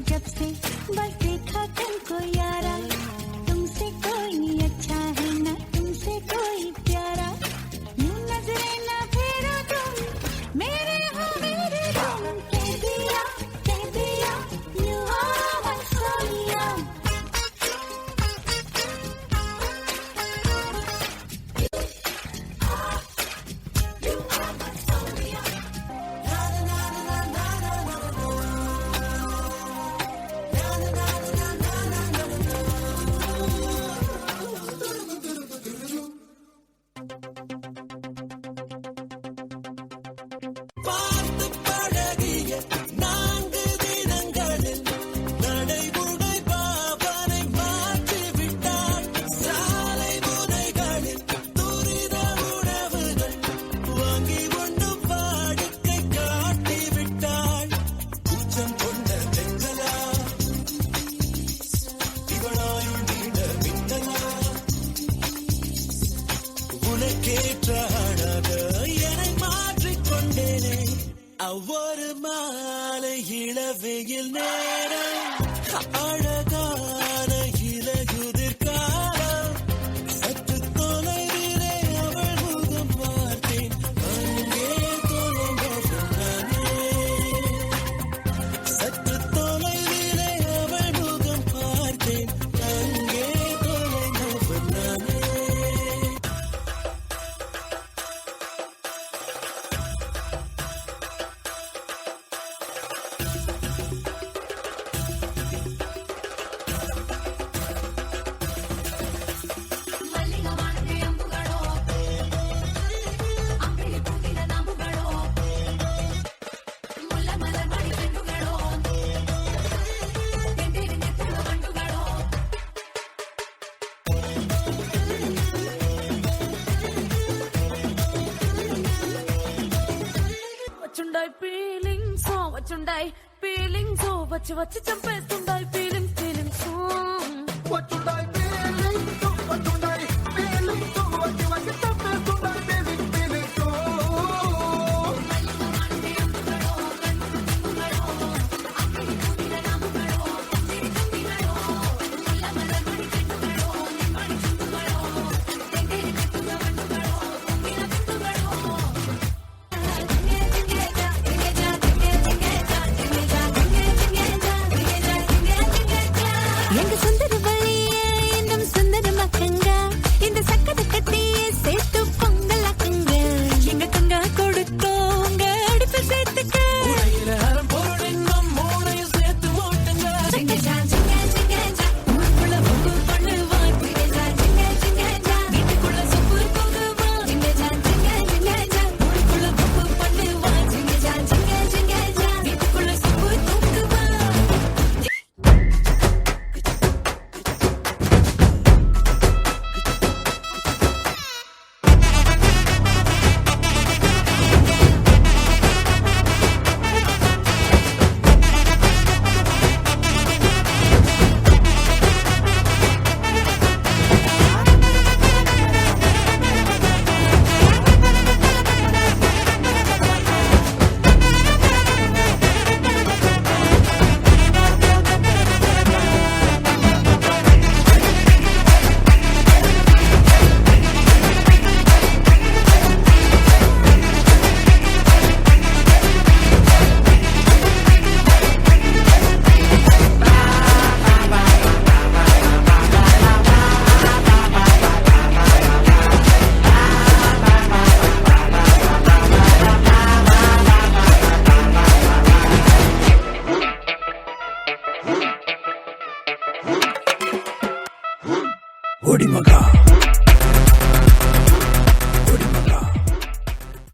जब से बस देखा तुमको यारा, तुमसे कोई नहीं अच्छा है ना तुमसे कोई प्यारा, यूं नजरें ना फेरो तुम मेरे हो मेरे तुम, कह दिया you are my sonia. ஒவ்வொரு மாலை இளவெயில் நேரம் அழகான இலகுதிர் காலம், சற்று தொலைவிலே அவள் முகம் பார்த்தேன், அங்கே தொலைந்தே, சற்று தொலைவிலே அவள் முகம் பார்த்தேன், அங்கே தொலைந்தவன் நானே. వచ్చుండాయి ఫీలింగ్స్ వచ్చి వచ్చి చంపేస్తుండాయి ఫీలింగ్స్ వచ్చుండాయి ఫీలింగ్స్ వచ్చుండాయి ఫీలింగ్స్ వచ్చి వచ్చి చంపేస్తుండాయి ఫీలింగ్స్. எங்க சுந்தர வழியே இன்னும் சுந்தர மக்கங்க, இந்த சக்கரை கட்டியே சேர்த்து பொங்கலாக்குங்க, எங்க தங்க கொடுத்தோங்க அடுப்பு சேர்த்துக்க, சேர்த்து ஓட்டுங்க. ஊருக்குள்ள பொங்கு பண்ணுவா, வீட்டுக்குள்ள சொப்பு போகுவா, ஊருக்குள்ள பொங்கு பண்ணுவா, வீட்டுக்குள்ள சொப்பு தூக்குவா. ஓடி மகா